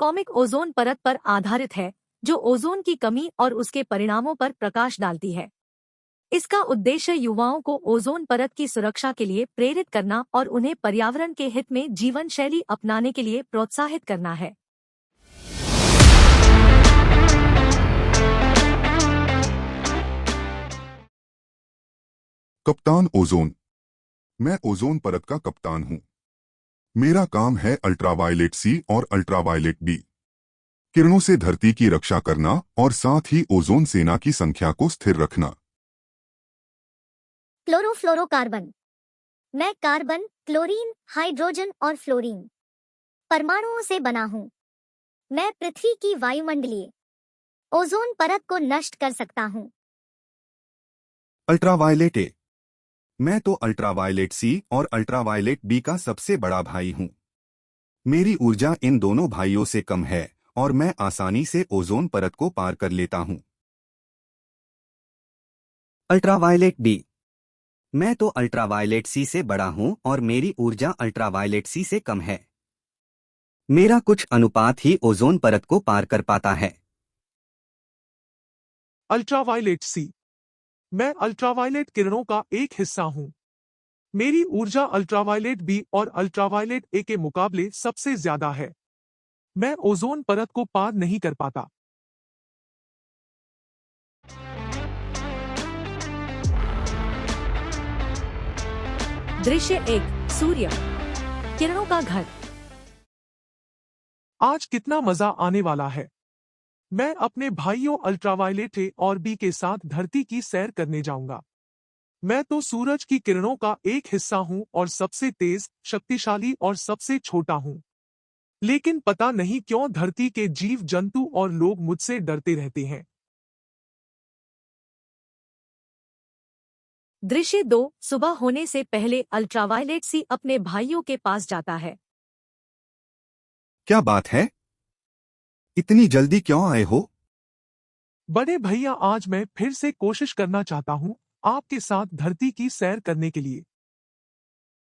Comic ozone परत पर आधारित है, जो ओजोन की कमी और उसके परिणामों पर प्रकाश डालती है। इसका उद्देश्य युवाओं को ओजोन परत की सुरक्षा के लिए प्रेरित करना और उन्हें पर्यावरण के हित में जीवन शैली अपनाने के लिए प्रोत्साहित करना है। कप्तान ओजोन। मैं ओजोन परत का कप्तान हूं। मेरा काम है अल्ट्रावायलेट सी और अल्ट्रावायलेट बी किरणों से धरती की रक्षा करना और साथ ही ओजोन सेना की संख्या को स्थिर रखना। क्लोरोफ्लोरोकार्बन। मैं कार्बन, क्लोरीन, हाइड्रोजन और फ्लोरीन परमाणुओं से बना हूं। मैं पृथ्वी की वायुमंडलीय ओजोन परत को नष्ट कर सकता हूं। अल्ट्रावायलेट ए। मैं तो अल्ट्रावायलेट सी और अल्ट्रावायलेट बी का सबसे बड़ा भाई हूं। मेरी ऊर्जा इन दोनों भाइयों से कम है और मैं आसानी से ओजोन परत को पार कर लेता हूं। Ultraviolet B. मैं तो अल्ट्रावायलेट सी से बड़ा हूं और मेरी ऊर्जा अल्ट्रावायलेट सी से कम है। मेरा कुछ अनुपात ही ओजोन परत को पार कर पाता है। अल्ट्रावायलेट सी। मैं अल्ट्रावायलेट किरणों का एक हिस्सा हूं। मेरी ऊर्जा अल्ट्रावायलेट बी और अल्ट्रावायलेट ए के मुकाबले सबसे ज्यादा है। मैं ओजोन परत को पार नहीं कर पाता। दृश्य 1। सूर्य किरणों का घर। आज कितना मजा आने वाला है। मैं अपने भाइयों अल्ट्रावायलेट ए और बी के साथ धरती की सैर करने जाऊंगा। मैं तो सूरज की किरणों का एक हिस्सा हूं और सबसे तेज, शक्तिशाली और सबसे छोटा हूं। लेकिन पता नहीं क्यों धरती के जीव जंतु और लोग मुझसे डरते रहते हैं। दृश्य 2। सुबह होने से पहले अल्ट्रावायलेट सी अपने भाइयों के पास जाता है। क्या बात है? इतनी जल्दी क्यों आए हो? बड़े भैया, आज मैं फिर से कोशिश करना चाहता हूं आपके साथ धरती की सैर करने के लिए।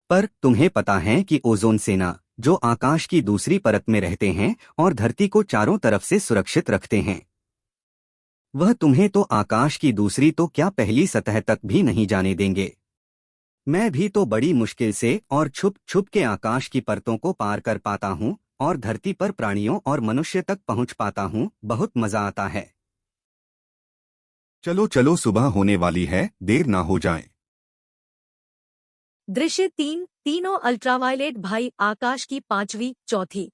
पर तुम्हें पता है कि ओजोन सेना, जो आकाश की दूसरी परत में रहते हैं और धरती को चारों तरफ से सुरक्षित रखते हैं, वह तुम्हें तो आकाश की दूसरी तो क्या पहली सतह तक भी नहीं जाने देंगे। मैं भी तो बड़ी मुश्किल से और छुप छुप के आकाश की परतों को पार कर पाता हूँ और धरती पर प्राणियों और मनुष्य तक पहुँच पाता हूँ। बहुत मजा आता है। चलो चलो, सुबह होने वाली है, देर ना हो जाए। दृश्य 3। तीनों अल्ट्रावायलेट भाई आकाश की 5वीं, 4थी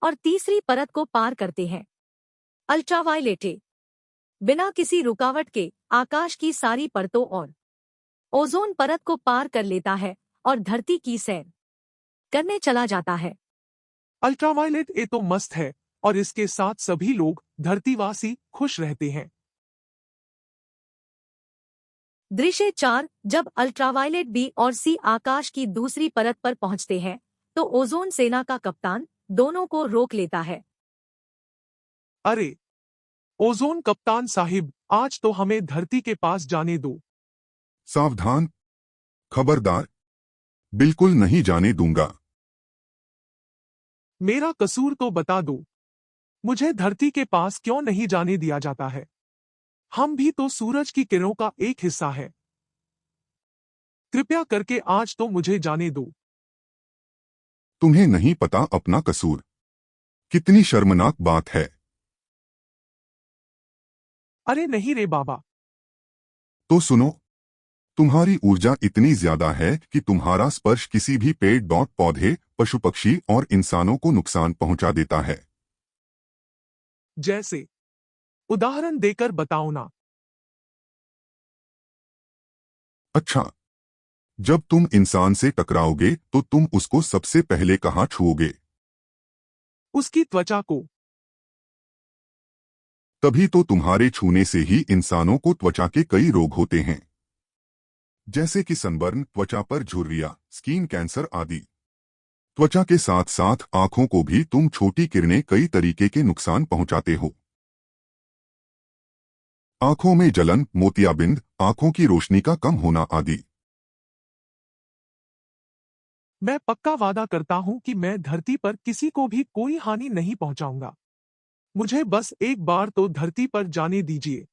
और तीसरी परत को पार करते हैं। अल्ट्रावायलेट ए बिना किसी रुकावट के आकाश की सारी परतों और ओजोन परत को पार कर लेता है और धरती की सैर करने चला जाता है। अल्ट्रावायलेट ए तो मस्त है और इसके साथ सभी लोग धरतीवासी खुश रहते हैं। दृश्य 4। जब अल्ट्रावायलेट बी और सी आकाश की दूसरी परत पर पहुंचते हैं, तो ओजोन सेना का कप्तान दोनों को रोक लेता है। अरे ओजोन कप्तान साहिब, आज तो हमें धरती के पास जाने दो। सावधान, खबरदार, बिल्कुल नहीं जाने दूंगा। मेरा कसूर तो बता दो। मुझे धरती के पास क्यों नहीं जाने दिया जाता है? हम भी तो सूरज की किरणों का एक हिस्सा है। कृपया करके आज तो मुझे जाने दो। तुम्हें नहीं पता अपना कसूर? कितनी शर्मनाक बात है। अरे नहीं रे बाबा। तो सुनो, तुम्हारी ऊर्जा इतनी ज्यादा है कि तुम्हारा स्पर्श किसी भी पेड़, पौधे, पशु पक्षी और इंसानों को नुकसान पहुंचा देता है। जैसे? उदाहरण देकर बताओ ना। अच्छा, जब तुम इंसान से टकराओगे तो तुम उसको सबसे पहले कहाँ छुओगे? उसकी त्वचा को। तभी तो तुम्हारे छूने से ही इंसानों को त्वचा के कई रोग होते हैं, जैसे कि सनबर्न, त्वचा पर झुर्रियां, स्किन कैंसर आदि। त्वचा के साथ साथ आंखों को भी तुम छोटी किरणें कई तरीके के नुकसान पहुंचाते हो। आंखों में जलन, मोतियाबिंद, आंखों की रोशनी का कम होना आदि। मैं पक्का वादा करता हूं कि मैं धरती पर किसी को भी कोई हानि नहीं पहुंचाऊंगा। मुझे बस एक बार तो धरती पर जाने दीजिए।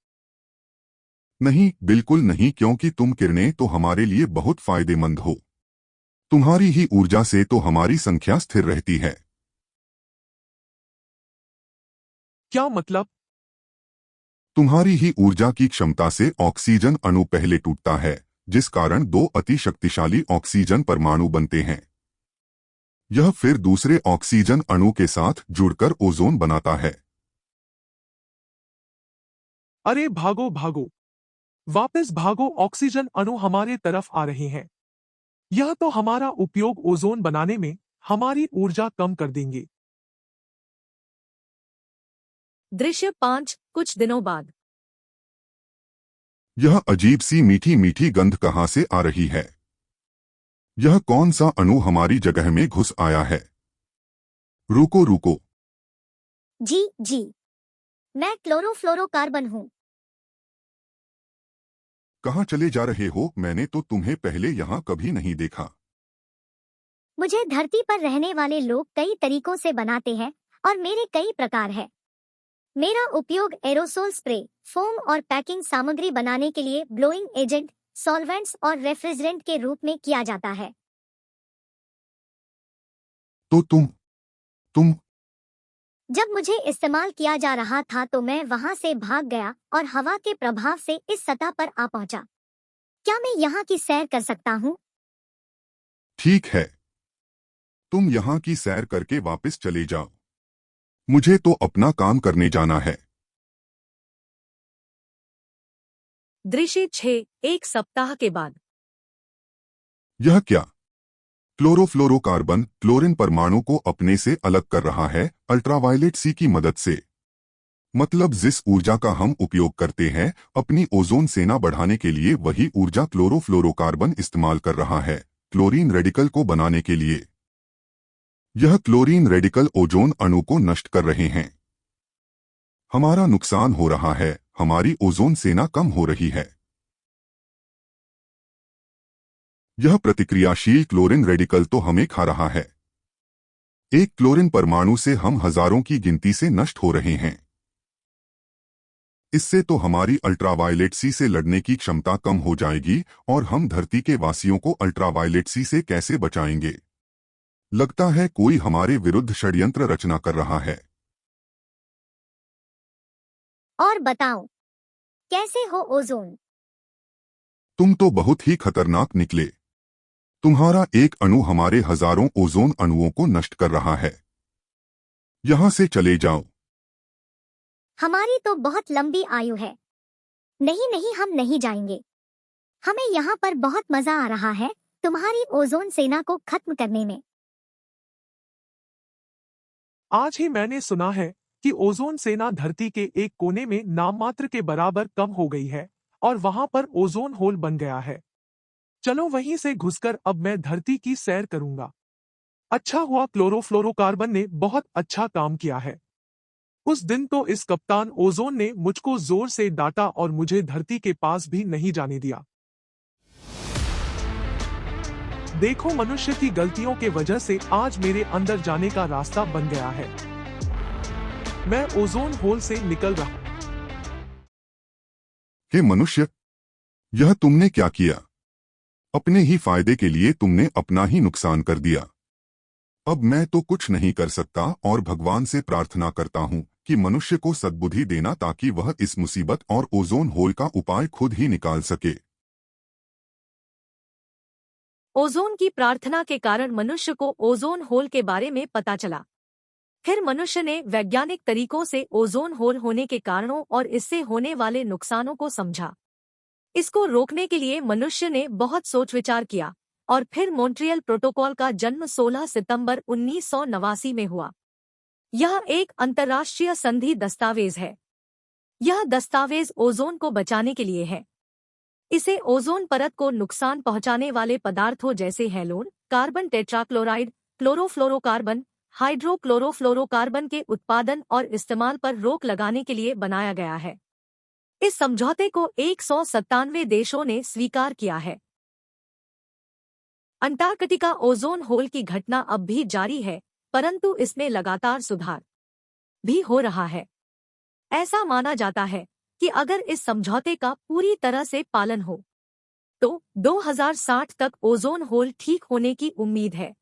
नहीं, बिल्कुल नहीं, क्योंकि तुम किरणें तो हमारे लिए बहुत फायदेमंद हो। तुम्हारी ही ऊर्जा से तो हमारी संख्या स्थिर रहती है। क्या मतलब? तुम्हारी ही ऊर्जा की क्षमता से ऑक्सीजन अणु पहले टूटता है, जिस कारण दो अति शक्तिशाली ऑक्सीजन परमाणु बनते हैं। यह फिर दूसरे ऑक्सीजन अणु के साथ जुड़कर ओजोन बनाता है। अरे भागो भागो, वापस भागो, ऑक्सीजन अणु हमारे तरफ आ रहे हैं। यह तो हमारा उपयोग ओजोन बनाने में हमारी ऊर्जा कम कर देंगे। दृश्य 5 कुछ दिनों बाद। यह अजीब सी मीठी मीठी गंध कहाँ से आ रही है? यह कौन सा अणु हमारी जगह में घुस आया है? रुको रुको, जी, मैं क्लोरोफ्लोरोकार्बन हूँ। कहाँ चले जा रहे हो? मैंने तो तुम्हें पहले यहाँ कभी नहीं देखा। मुझे धरती पर रहने वाले लोग कई तरीकों से बनाते हैं और मेरे कई प्रकार है। मेरा उपयोग एरोसोल स्प्रे, फोम और पैकिंग सामग्री बनाने के लिए ब्लोइंग एजेंट, सॉल्वेंट्स और रेफ्रिजरेंट के रूप में किया जाता है। तो तुम जब मुझे इस्तेमाल किया जा रहा था तो मैं वहां से भाग गया और हवा के प्रभाव से इस सतह पर आ पहुंचा। क्या मैं यहाँ की सैर कर सकता हूँ? ठीक है, तुम यहाँ की सैर करके वापस चले जाओ। मुझे तो अपना काम करने जाना है। दृश्य 6 एक सप्ताह के बाद। यह क्या? क्लोरोफ्लोरोकार्बन क्लोरीन परमाणु को अपने से अलग कर रहा है अल्ट्रावायलेट सी की मदद से। मतलब जिस ऊर्जा का हम उपयोग करते हैं अपनी ओजोन सेना बढ़ाने के लिए, वही ऊर्जा क्लोरोफ्लोरोकार्बन इस्तेमाल कर रहा है क्लोरीन रेडिकल को बनाने के लिए। यह क्लोरीन रेडिकल ओजोन अणु को नष्ट कर रहे हैं। हमारा नुकसान हो रहा है, हमारी ओजोन सेना कम हो रही है। यह प्रतिक्रियाशील क्लोरीन रेडिकल तो हमें खा रहा है। एक क्लोरीन परमाणु से हम हजारों की गिनती से नष्ट हो रहे हैं। इससे तो हमारी अल्ट्रावायलेट सी से लड़ने की क्षमता कम हो जाएगी और हम धरती के वासियों को अल्ट्रावायलेट सी से कैसे बचाएंगे? लगता है कोई हमारे विरुद्ध षड्यंत्र रचना कर रहा है। और बताओ, कैसे हो ओजोन? तुम तो बहुत ही खतरनाक निकले। तुम्हारा एक अणु हमारे हजारों ओजोन अणुओं को नष्ट कर रहा है। यहां से चले जाओ। हमारी तो बहुत लंबी आयु है। नहीं, हम नहीं जाएंगे। हमें यहाँ पर बहुत मजा आ रहा है तुम्हारी ओजोन सेना को खत्म करने में। आज ही मैंने सुना है कि ओजोन सेना धरती के एक कोने में नाममात्र के बराबर कम हो गई है और वहां पर ओजोन होल बन गया है। चलो वहीं से घुसकर अब मैं धरती की सैर करूंगा। अच्छा हुआ क्लोरोफ्लोरोकार्बन ने बहुत अच्छा काम किया है। उस दिन तो इस कप्तान ओजोन ने मुझको जोर से डांटा और मुझे धरती के पास भी नहीं जाने दिया। देखो, मनुष्य की गलतियों के वजह से आज मेरे अंदर जाने का रास्ता बन गया है। मैं ओजोन होल से निकल रहा। हे मनुष्य, यह तुमने क्या किया? अपने ही फायदे के लिए तुमने अपना ही नुकसान कर दिया। अब मैं तो कुछ नहीं कर सकता और भगवान से प्रार्थना करता हूं कि मनुष्य को सद्बुद्धि देना ताकि वह इस मुसीबत और ओजोन होल का उपाय खुद ही निकाल सके। ओजोन की प्रार्थना के कारण मनुष्य को ओजोन होल के बारे में पता चला। फिर मनुष्य ने वैज्ञानिक तरीकों से ओजोन होल होने के कारणों और इससे होने वाले नुकसानों को समझा। इसको रोकने के लिए मनुष्य ने बहुत सोच विचार किया और फिर मॉन्ट्रियल प्रोटोकॉल का जन्म 16 सितंबर 1989 में हुआ। यह एक अंतर्राष्ट्रीय संधि दस्तावेज है। यह दस्तावेज ओजोन को बचाने के लिए है। इसे ओजोन परत को नुकसान पहुंचाने वाले पदार्थों जैसे halon, carbon tetrachloride, chlorofluorocarbon, hydrochlorofluorocarbon के उत्पादन और इस्तेमाल पर रोक लगाने के लिए बनाया गया है। इस समझौते को 197 देशों ने स्वीकार किया है। अंटार्कटिका ओजोन होल की घटना अब भी जारी है, परंतु इसमें लगातार सुधार भी हो रहा है। ऐसा माना जाता है कि अगर इस समझौते का पूरी तरह से पालन हो तो 2060 तक ओजोन होल ठीक होने की उम्मीद है।